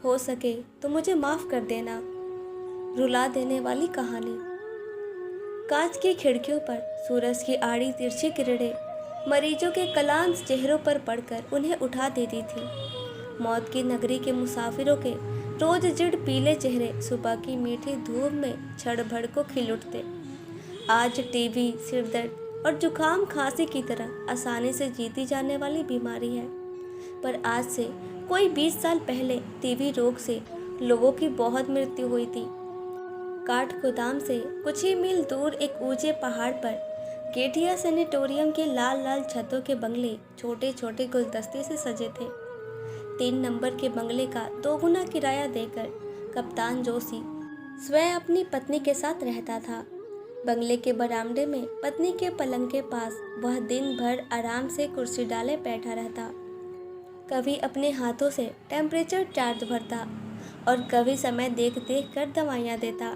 हो सके तो मुझे माफ़ कर देना। रुला देने वाली कहानी। कांच की खिड़कियों पर सूरज की आड़ी तिरछी किरणें मरीजों के क्लांत चेहरों पर पड़कर उन्हें उठा देती थी। मौत की नगरी के मुसाफिरों के रोज जिड़ पीले चेहरे सुबह की मीठी धूप में क्षण भर को खिल उठते। आज टीबी, सिरदर्द और जुकाम खांसी की तरह आसानी से जीती जाने वाली बीमारी है, पर आज से कोई 20 साल पहले टीबी रोग से लोगों की बहुत मृत्यु हुई थी। काठगोदाम से कुछ ही मील दूर एक ऊंचे पहाड़ पर गेठिया सैनिटोरियम के लाल लाल छतों के बंगले छोटे छोटे गुलदस्ते से सजे थे। 3 नंबर के बंगले का 2 गुना किराया देकर कप्तान जोशी स्वयं अपनी पत्नी के साथ रहता था। बंगले के बरामदे में पत्नी के पलंग के पास वह दिन भर आराम से कुर्सी डाले बैठा रहता। कभी अपने हाथों से टेम्परेचर चार्ट भरता और कभी समय देख देख कर दवाइयाँ देता।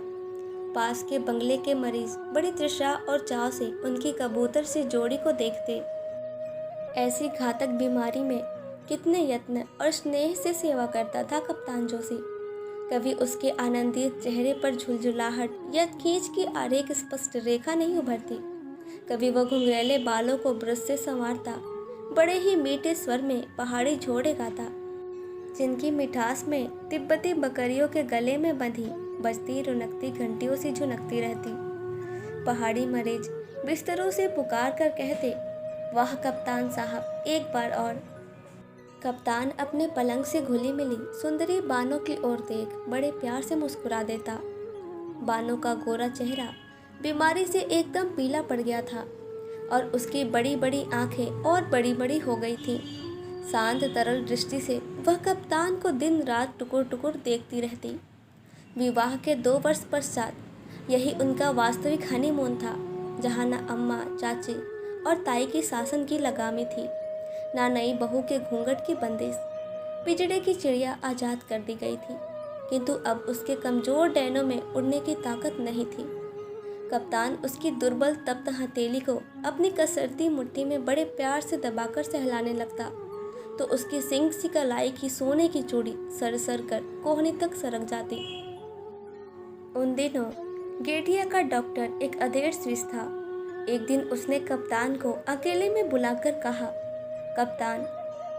पास के बंगले के मरीज बड़ी तृषा और चाव से उनकी कबूतर सी जोड़ी को देखते। ऐसी घातक बीमारी में कितने यत्न और स्नेह से सेवा करता था कप्तान जोशी। कभी उसके आनंदित चेहरे पर झुलझुलाहट या खींच की आरेख स्पष्ट रेखा नहीं उभरती। कभी वह घुंघरैले बालों को ब्रश से संवारता, बड़े ही मीठे स्वर में पहाड़ी जोड़े गाता, जिनकी मिठास में तिब्बती बकरियों के गले में बंधी बजती रुनकती घंटियों से झुनकती रहती। पहाड़ी मरीज बिस्तरों से पुकार कर कहते, वाह कप्तान साहब, एक बार और। कप्तान अपने पलंग से घुली मिली सुंदरी बानो की ओर देख बड़े प्यार से मुस्कुरा देता। बानो का गोरा चेहरा बीमारी से एकदम पीला पड़ गया था और उसकी बड़ी बड़ी आंखें और बड़ी बड़ी हो गई थीं। शांत तरल दृष्टि से वह कप्तान को दिन रात टुकुर टुकुर देखती रहती। विवाह के 2 वर्ष पश्चात यही उनका वास्तविक हनीमून था, जहाँ न अम्मा, चाची और ताई की शासन की लगामी थी, ना नई बहू के घूंघट की बंदिश। पिंजड़े की चिड़िया आज़ाद कर दी गई थी, किंतु अब उसके कमज़ोर डैनों में उड़ने की ताकत नहीं थी। कप्तान उसकी दुर्बल तप्त हथेली को अपनी कसरती मुट्ठी में बड़े प्यार से दबाकर सहलाने लगता, तो उसकी सिंग सी कलाई की सोने की चूड़ी सर सर कर कोहनी तक सरक जाती। उन दिनों गेठिया का डॉक्टर एक अधेड़ स्विस था। एक दिन उसने कप्तान को अकेले में बुलाकर कहा, कप्तान,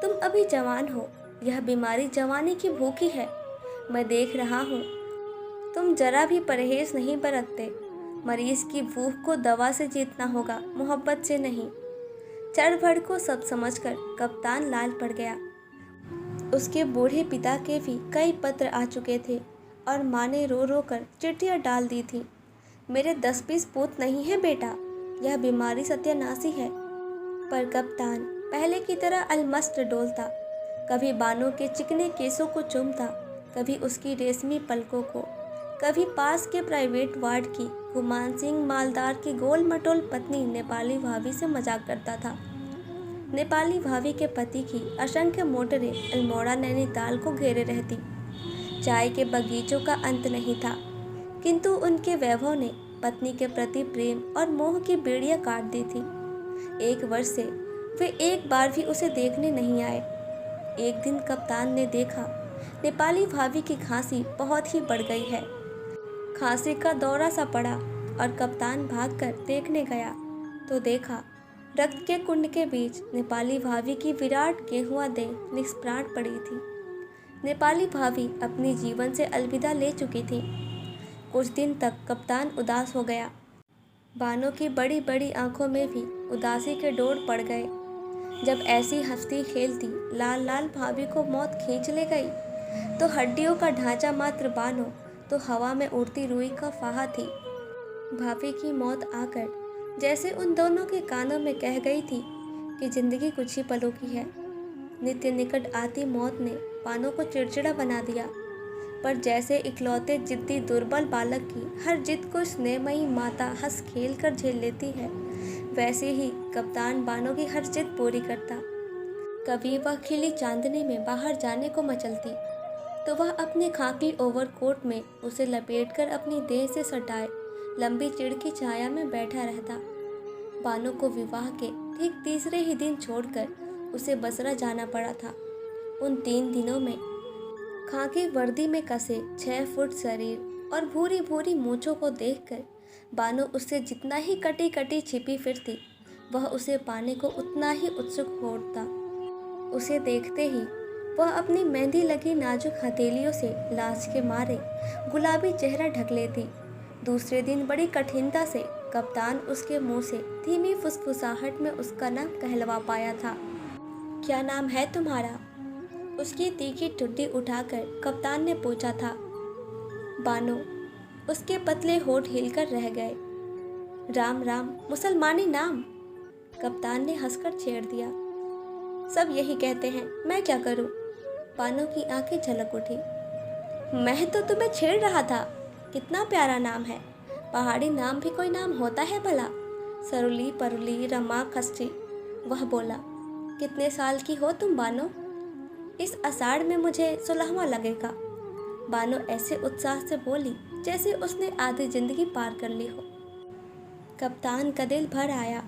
तुम अभी जवान हो, यह बीमारी जवानी की भूखी है। मैं देख रहा हूँ तुम जरा भी परहेज नहीं बरतते। मरीज की भूख को दवा से जीतना होगा, मोहब्बत से नहीं। चढ़ को सब समझकर कप्तान लाल पड़ गया। उसके बूढ़े पिता के भी कई पत्र आ चुके थे और माँ ने रो रो कर चिट्ठियाँ डाल दी थी। मेरे 10-20 पूत नहीं है बेटा, यह बीमारी सत्यानाशी है। पर कप्तान पहले की तरह अलमस्त डोलता, कभी बानों के चिकने केसों को चूमता, कभी उसकी रेशमी पलकों को, कभी पास के प्राइवेट वार्ड की गुमान सिंह मालदार की गोल मटोल पत्नी नेपाली भाभी से मजाक करता था। नेपाली भाभी के पति की असंख्य मोटरें अल्मोड़ा नैनीताल को घेरे रहती। चाय के बगीचों का अंत नहीं था, किंतु उनके वैभव ने पत्नी के प्रति प्रेम और मोह की बेड़ियां काट दी थी। 1 वर्ष से वे एक बार भी उसे देखने नहीं आए। एक दिन कप्तान ने देखा नेपाली भाभी की खांसी बहुत ही बढ़ गई है। खांसी का दौरा सा पड़ा और कप्तान भागकर देखने गया तो देखा रक्त के कुंड के बीच नेपाली भाभी की विराट गेहुआ देह निष्प्राण पड़ी थी। नेपाली भाभी अपनी जीवन से अलविदा ले चुकी थी। कुछ दिन तक कप्तान उदास हो गया। बानों की बड़ी बड़ी आंखों में भी उदासी के डोर पड़ गए। जब ऐसी हंसती खेलती लाल लाल भाभी को मौत खींच ले गई, तो हड्डियों का ढांचा मात्र बानो तो हवा में उड़ती रुई का फाहा थी। भाभी की मौत आकर जैसे उन दोनों के कानों में कह गई थी कि जिंदगी कुछ ही पलों की है। नित्य निकट आती मौत ने बानो को चिड़चिड़ा बना दिया, पर जैसे इकलौते जिद्दी दुर्बल बालक की हर जिद को स्नेहमयी माता हंस खेल कर झेल लेती है, वैसे ही कप्तान बानो की हर जिद पूरी करता। कभी वह खिली चांदनी में बाहर जाने को मचलती, तो वह अपने खाकी ओवरकोट में उसे लपेटकर अपनी देह से सटाए लंबी चिड़ की छाया में बैठा रहता। बानो को विवाह के ठीक तीसरे ही दिन छोड़कर उसे बसरा जाना पड़ा था। उन 3 दिनों में खाकी वर्दी में कसे 6 फुट शरीर और भूरी भूरी मूंछों को देखकर बानो उससे जितना ही कटी कटी छिपी फिरती, वह उसे पाने को उतना ही उत्सुक हो उठता। उसे देखते ही वह अपनी मेहंदी लगी नाजुक हथेलियों से लाज के मारे गुलाबी चेहरा ढक लेती। दूसरे दिन बड़ी कठिनता से कप्तान उसके मुंह से धीमी फुसफुसाहट में उसका नाम कहलवा पाया था। क्या नाम है तुम्हारा? उसकी तीखी ठुड्डी उठाकर कप्तान ने पूछा था। बानो। उसके पतले होठ हिलकर रह गए। राम राम, मुसलमानी नाम, कप्तान ने हंसकर छेड़ दिया। सब यही कहते हैं, मैं क्या करूं? बानो की आंखें झलक उठी। मैं तो तुम्हें छेड़ रहा था। कितना प्यारा नाम है। पहाड़ी नाम भी कोई नाम होता है भला? सरुली, परुली, रमा, खस्टी, वह बोला। कितने साल की हो तुम बानो? इस आषाढ़ में मुझे 16वां लगेगा। बानो ऐसे उत्साह से बोली जैसे उसने आधी जिंदगी पार कर ली हो। कप्तान का दिल भर आया।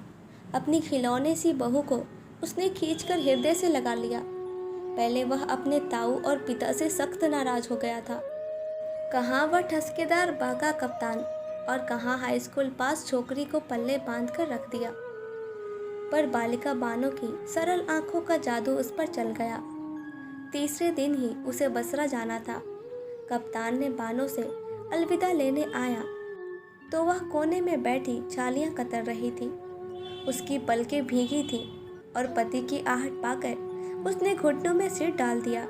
अपनी खिलौने सी बहू को उसने खींचकर हृदय से लगा लिया। पहले वह अपने ताऊ और पिता से सख्त नाराज हो गया था। कहाँ वह ठसकेदार बाका कप्तान और कहाँ हाई स्कूल पास छोकरी को पल्ले बांध कर रख दिया। पर बालिका बानो की सरल आंखों का जादू उस पर चल गया। तीसरे दिन ही उसे बसरा जाना था। कप्तान ने बानो से अलविदा लेने आया तो वह कोने में बैठी छालियां कतर रही थी। उसकी पलकें भीगी थी और पति की आहट पाकर उसने घुटनों में सिर डाल दिया।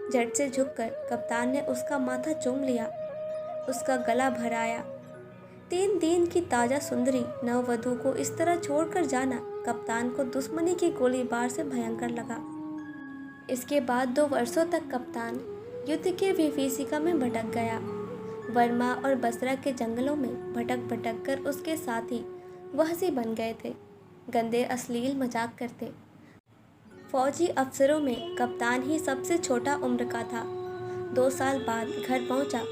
झट से झुककर कप्तान ने उसका माथा चूम लिया, उसका गला भराया। 3 दिन की ताजा सुंदरी नववधु को इस तरह छोड़कर जाना कप्तान को दुश्मनी की गोलीबार से भयंकर लगा। इसके बाद 2 वर्षों तक कप्तान युद्ध के विभीषिका में भटक गया। वर्मा और बसरा के जंगलों में भटक भटक कर उसके साथी वहसी बन गए थे, गंदे अश्लील मजाक करते। फौजी अफसरों में कप्तान ही सबसे छोटा उम्र का था। 2 साल बाद घर पहुंचा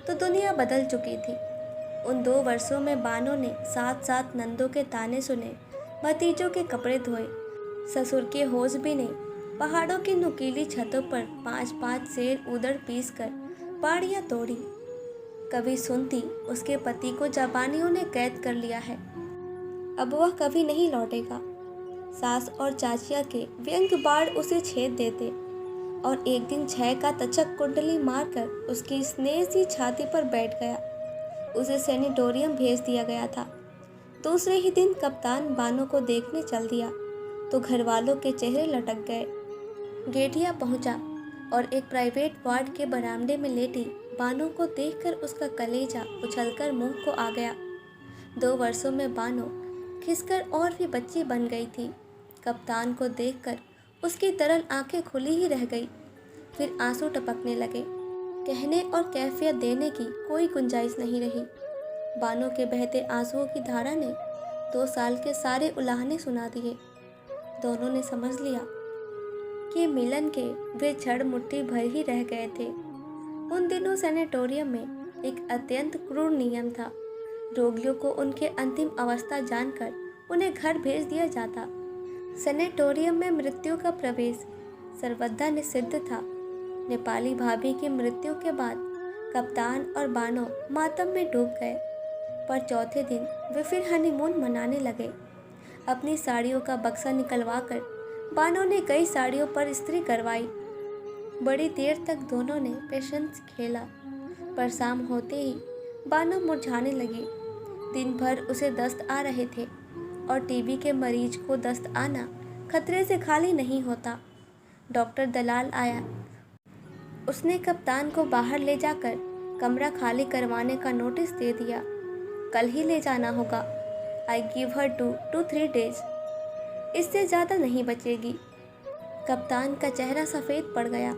तो दुनिया बदल चुकी थी। उन 2 वर्षों में बानो ने 7-7 नंदों के ताने सुने, भतीजों के कपड़े धोए, ससुर के होश भी ने, पहाड़ों की नुकीली छतों पर 5-5 शेर उदड़ पीस कर पहाड़ियाँ तोड़ी। कभी सुनती उसके पति को जापानियों ने कैद कर लिया है, अब वह कभी नहीं लौटेगा। सास और चाचिया के व्यंग्य बाढ़ उसे छेद देते और एक दिन 6 का तचक कुंडली मारकर उसकी स्नेह सी छाती पर बैठ गया। उसे सैनिटोरियम भेज दिया गया था। दूसरे ही दिन कप्तान बानो को देखने चल दिया तो घर वालों के चेहरे लटक गए। गेठिया पहुंचा और एक प्राइवेट वार्ड के बरामदे में लेटी बानो को देखकर उसका कलेजा उछलकर मुंह को आ गया। 2 वर्षों में बानो खिसकर और भी बच्ची बन गई थी। कप्तान को देखकर उसकी तरल आंखें खुली ही रह गई, फिर आंसू टपकने लगे। कहने और कैफियत देने की कोई गुंजाइश नहीं रही। बानो के बहते आंसुओं की धारा ने 2 साल के सारे उलाहने सुना दिए। दोनों ने समझ लिया कि मिलन के वे क्षण मुट्ठी भर ही रह गए थे। उन दिनों सैनिटोरियम में एक अत्यंत क्रूर नियम था। रोगियों को उनके अंतिम अवस्था जानकर उन्हें घर भेज दिया जाता। सैनिटोरियम में मृत्यु का प्रवेश सर्वथा निषिद्ध था। नेपाली भाभी की मृत्यु के बाद कप्तान और बानो मातम में डूब गए, पर चौथे दिन वे फिर हनीमून मनाने लगे। अपनी साड़ियों का बक्सा निकलवा कर बानो ने कई साड़ियों पर इस्त्री करवाई। बड़ी देर तक दोनों ने पेशेंस खेला, पर शाम होते ही बानो मुरझाने लगी। दिन भर उसे दस्त आ रहे थे और टीबी के मरीज को दस्त आना खतरे से खाली नहीं होता। डॉक्टर दलाल आया। उसने कप्तान को बाहर ले जाकर कमरा खाली करवाने का नोटिस दे दिया। कल ही ले जाना होगा। I give her 2 to 3 days। इससे ज़्यादा नहीं बचेगी। कप्तान का चेहरा सफ़ेद पड़ गया।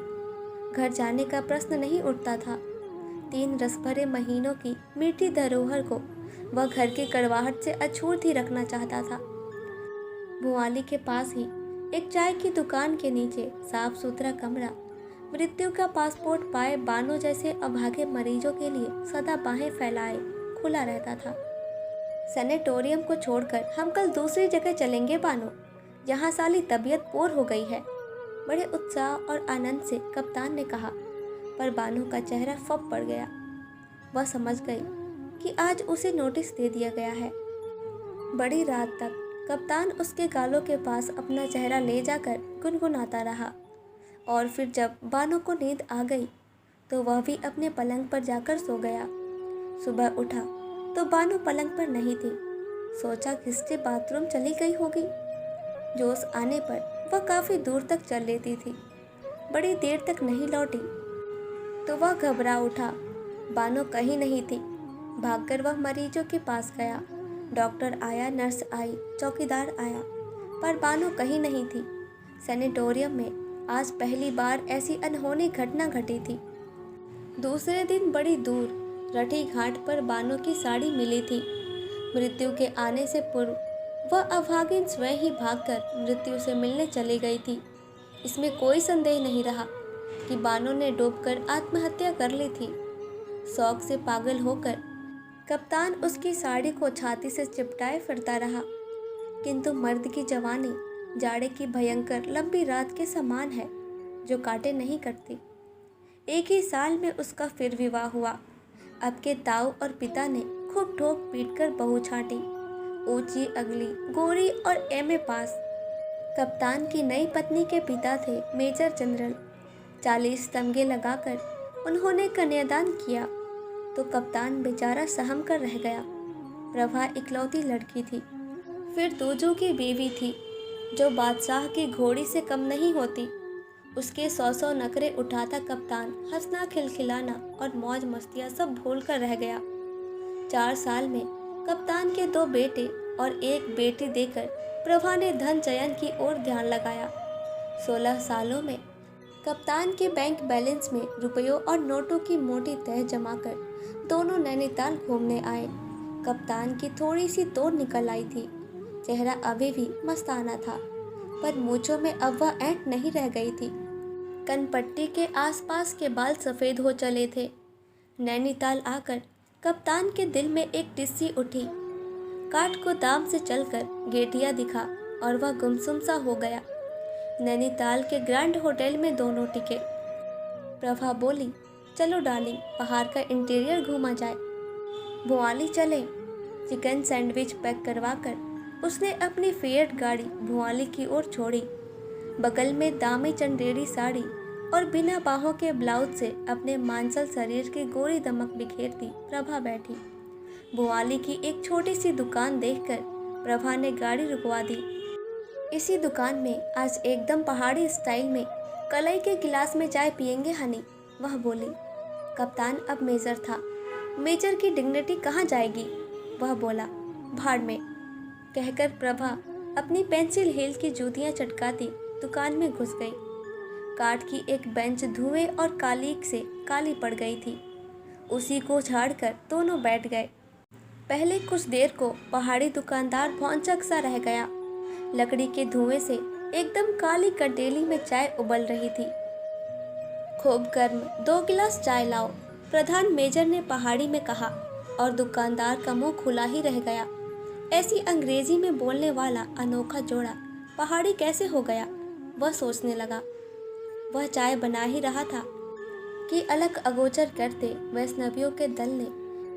घर जाने का प्रश्न नहीं उठता था। 3 रसभरे महीनों की मीठी धरोहर को वह घर की कड़वाहट से अछूत ही रखना चाहता था। भुआली के पास ही एक चाय की दुकान के नीचे साफ सुथरा कमरा मृत्यु का पासपोर्ट पाए बानो जैसे अभागे मरीजों के लिए सदा बाहें फैलाए खुला रहता था। सैनिटोरियम को छोड़कर हम कल दूसरी जगह चलेंगे बानो, यहाँ साली तबीयत पोर हो गई है, बड़े उत्साह और आनंद से कप्तान ने कहा। पर बानो का चेहरा फप पड़ गया। वह समझ गई कि आज उसे नोटिस दे दिया गया है। बड़ी रात तक कप्तान उसके गालों के पास अपना चेहरा ले जाकर गुनगुनाता रहा और फिर जब बानो को नींद आ गई तो वह भी अपने पलंग पर जाकर सो गया। सुबह उठा तो बानो पलंग पर नहीं थी। सोचा किसके बाथरूम चली गई होगी। जोश आने पर वह काफ़ी दूर तक चल लेती थी। बड़ी देर तक नहीं लौटी तो वह घबरा उठा। बानो कहीं नहीं थी। भागकर वह मरीजों के पास गया। डॉक्टर आया, नर्स आई, चौकीदार आया, पर बानो कहीं नहीं थी। सैनिटोरियम में आज पहली बार ऐसी अनहोनी घटना घटी थी। दूसरे दिन बड़ी दूर रठी घाट पर बानो की साड़ी मिली थी। मृत्यु के आने से पूर्व वह अभागिन स्वयं ही भागकर मृत्यु से मिलने चली गई थी। इसमें कोई संदेह नहीं रहा कि बानो ने डूबकर आत्महत्या कर ली थी। शौक से पागल होकर कप्तान उसकी साड़ी को छाती से चिपटाए फिरता रहा, किंतु मर्द की जवानी जाड़े की भयंकर लंबी रात के समान है जो काटे नहीं करती। एक ही साल में उसका फिर विवाह हुआ। अब के ताऊ और पिता ने खूब ठोक पीट कर बहू छाटी। ऊंची, अगली, गोरी और एमए पास। कप्तान की नई पत्नी के पिता थे मेजर जनरल। 40 तमगे लगाकर उन्होंने कन्यादान किया तो कप्तान बेचारा सहम कर रह गया। प्रभा इकलौती लड़की थी। फिर दूजू की बीवी थी जो बादशाह की घोड़ी से कम नहीं होती। उसके 100 नखरे उठाता कप्तान हंसना, खिलखिलाना और मौज मस्तियाँ सब भूल कर रह गया। 4 साल में कप्तान के 2 बेटे और 1 बेटी देकर प्रभा ने धन चयन की ओर ध्यान लगाया। 16 सालों में कप्तान के बैंक बैलेंस में रुपयों और नोटों की मोटी तह जमा कर दोनों नैनीताल घूमने आए। कप्तान की थोड़ी सी तोड़ निकल आई थी। चेहरा अभी भी मस्ताना था, पर मूंछों में अब वह ऐंठ नहीं रह गई थी। कनपट्टी के आसपास के बाल सफ़ेद हो चले थे। नैनीताल आकर कप्तान के दिल में एक टिस्सी उठी। काठ को दाम से चलकर गेटिया दिखा और वह गुमसुम सा हो गया। नैनीताल के ग्रैंड होटल में दोनों टिके। प्रभा बोली, चलो डार्लिंग, पहाड़ का इंटीरियर घूमा जाए। भुआली चले। चिकन सैंडविच पैक करवाकर उसने अपनी फिएट गाड़ी भुआली की ओर छोड़ी। बगल में दामी चंदेरी साड़ी और बिना बाहों के ब्लाउज से अपने मांसल शरीर की गोरी दमक बिखेरती प्रभा बैठी। भुआली की एक छोटी सी दुकान देखकर प्रभा ने गाड़ी रुकवा दी। इसी दुकान में आज एकदम पहाड़ी स्टाइल में कलई के गिलास में चाय पियेंगे हनी, वह बोली। कप्तान अब मेजर था। मेजर की डिग्निटी कहाँ जाएगी, वह बोला। भाड़ में, कहकर प्रभा अपनी पेंसिल हील की जूतियाँ चटकाती दुकान में घुस गई। काठ की एक बेंच धुएं और कालीक से काली पड़ गई थी। उसी को झाड़कर दोनों बैठ गए। पहले कुछ देर को पहाड़ी दुकानदार भौंचक सा रह गया। लकड़ी के धुएं से एकदम काली कटेली में चाय उबल रही थी। खूब गर्म 2 गिलास चाय लाओ, प्रधान मेजर ने पहाड़ी में कहा, और दुकानदार का मुंह खुला ही रह गया। ऐसी अंग्रेजी में बोलने वाला अनोखा जोड़ा पहाड़ी कैसे हो गया, वह सोचने लगा। वह चाय बना ही रहा था कि अलग अगोचर करते वैष्णवियों के दल ने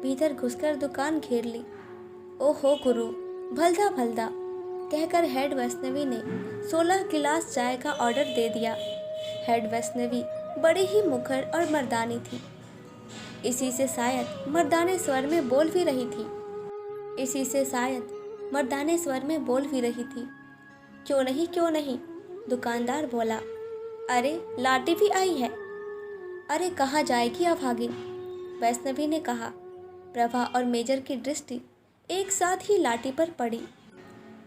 भीतर घुसकर दुकान घेर ली। ओहो गुरु, भलदा भलदा, कहकर हेड वैष्णवी ने 16 गिलास चाय का ऑर्डर दे दिया। हेड वैष्णवी बड़ी ही मुखर और मर्दानी थी। इसी से शायद मर्दाने स्वर में बोल भी रही थी। क्यों नहीं, दुकानदार बोला। अरे लाटी भी आई है। अरे कहाँ जाएगी अभागिन, वैष्णवी ने कहा। प्रभा और मेजर की दृष्टि एक साथ ही लाटी पर पड़ी।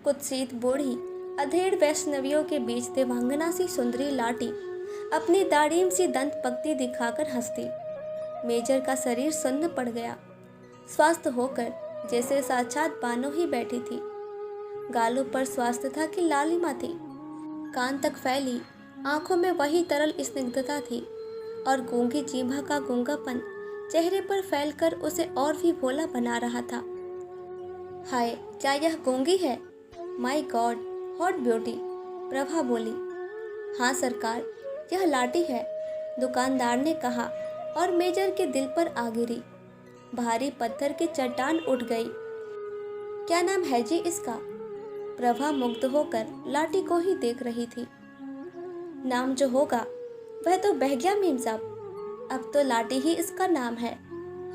कुत्सित बूढ़ी अधेड़ वैष्णवियों के बीच देवांगना सी सुंदरी लाटी अपनी दाढ़ीम सी दंत पक्ति दिखाकर हंसती। मेजर का शरीर सुन्न पड़ गया। स्वस्थ होकर जैसे साक्षात बानो ही बैठी थी। गालों पर स्वास्थ्यता की लालिमा थी। कान तक फैली आंखों में वही तरल स्निग्धता थी और गूंगी जीभा का गूंगापन चेहरे पर फैलकर उसे और भी भोला बना रहा था। हाय, क्या यह गूंगी है? My God, hot beauty, Prabha बोली। हाँ सरकार, यह लाटी है, दुकानदार ने कहा और मेजर के दिल पर आ गिरी। भारी पत्थर की चट्टान उठ गई। क्या नाम है जी इसका? प्रभा मुग्ध होकर लाठी को ही देख रही थी। नाम जो होगा वह तो बह गया मीम साहब, अब तो लाठी ही इसका नाम है।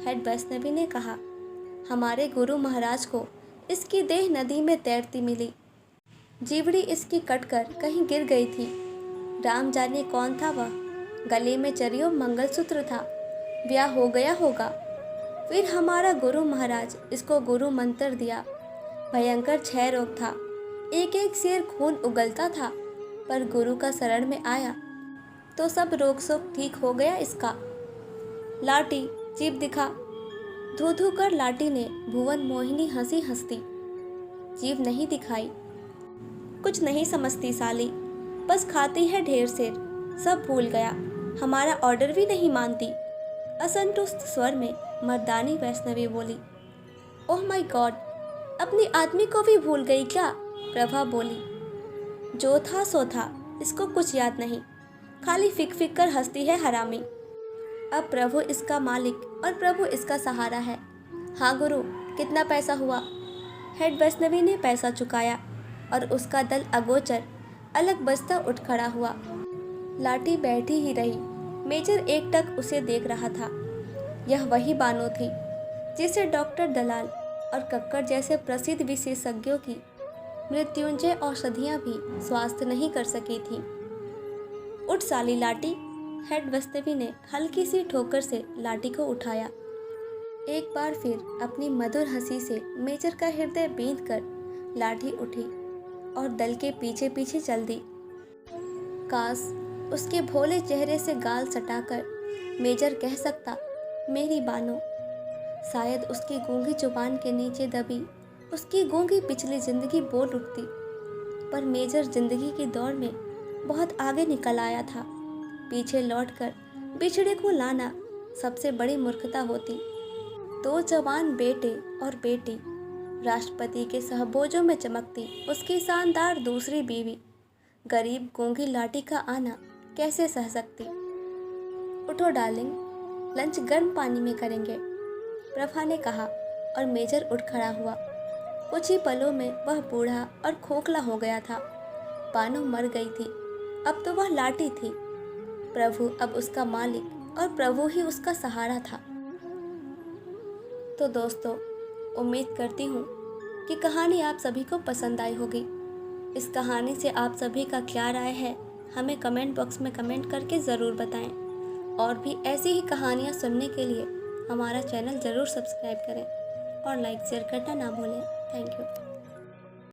हेड वैष्णवी ने कहा। हमारे गुरु महाराज को इसकी देह नदी में तैरती मिली। जीवड़ी इसकी कटकर कहीं गिर गई थी। राम जाने कौन था वह। गले में चरियो मंगलसूत्र था। ब्याह हो गया होगा। फिर हमारा गुरु महाराज इसको गुरु मंत्र दिया। भयंकर क्षय रोग था। एक एक शेर खून उगलता था, पर गुरु का शरण में आया तो सब रोग शोक ठीक हो गया इसका। लाठी जीभ दिखा। धू धू कर लाठी ने भुवन मोहिनी हंसी हंसती। जीभ नहीं दिखाई। कुछ नहीं समझती साली, बस खाती है ढेर शेर। सब भूल गया, हमारा ऑर्डर भी नहीं मानती। असंतुष्ट स्वर में मर्दानी वैष्णवी बोली। ओह माय गॉड, अपनी आदमी को भी भूल गई क्या? प्रभा बोली। जो था सो था, इसको कुछ याद नहीं, खाली फिक फिक कर हंसती है हरामी। अब प्रभु इसका मालिक और प्रभु इसका सहारा है। हाँ गुरु, कितना पैसा हुआ? हेड वैष्णवी ने पैसा चुकाया और उसका दल अगोचर अलग बजता उठ खड़ा हुआ। लाठी बैठी ही रही। मेजर एकटक उसे देख रहा था। यह वही बानो थी जिसे डॉक्टर दलाल और कक्कड़ जैसे प्रसिद्ध विशेषज्ञों की मृत्युंजय औषधियां भी स्वास्थ्य नहीं कर सकी थी। उठ साली लाठी। हेड वैष्णवी ने हल्की सी ठोकर से लाठी को उठाया। एक बार फिर अपनी मधुर हंसी से मेजर का हृदय बींध कर लाठी उठी और दल के पीछे पीछे चल दी। काश उसके भोले चेहरे से गाल सटाकर मेजर कह सकता, मेरी बानो। शायद उसकी गूंगी जुबान के नीचे दबी उसकी गूंगी पिछली जिंदगी बोल उठती। पर मेजर जिंदगी की दौड़ में बहुत आगे निकल आया था। पीछे लौटकर बिछड़े को लाना सबसे बड़ी मूर्खता होती। दो जवान बेटे और बेटी, राष्ट्रपति के सहबोजों में चमकती उसकी शानदार दूसरी बीवी, गरीब गूंगी लाठी का आना कैसे सह सकती? उठो डार्लिंग, लंच गर्म पानी में करेंगे, प्रभा ने कहा और मेजर उठ खड़ा हुआ। कुछ ही पलों में वह बूढ़ा और खोखला हो गया था। बानो मर गई थी, अब तो वह लाठी थी। प्रभु अब उसका मालिक और प्रभु ही उसका सहारा था। तो दोस्तों, उम्मीद करती हूँ कि कहानी आप सभी को पसंद आई होगी। इस कहानी से आप सभी का क्या राय है, हमें कमेंट बॉक्स में कमेंट करके ज़रूर बताएं। और भी ऐसी ही कहानियाँ सुनने के लिए हमारा चैनल ज़रूर सब्सक्राइब करें और लाइक शेयर करना ना भूलें। Thank you.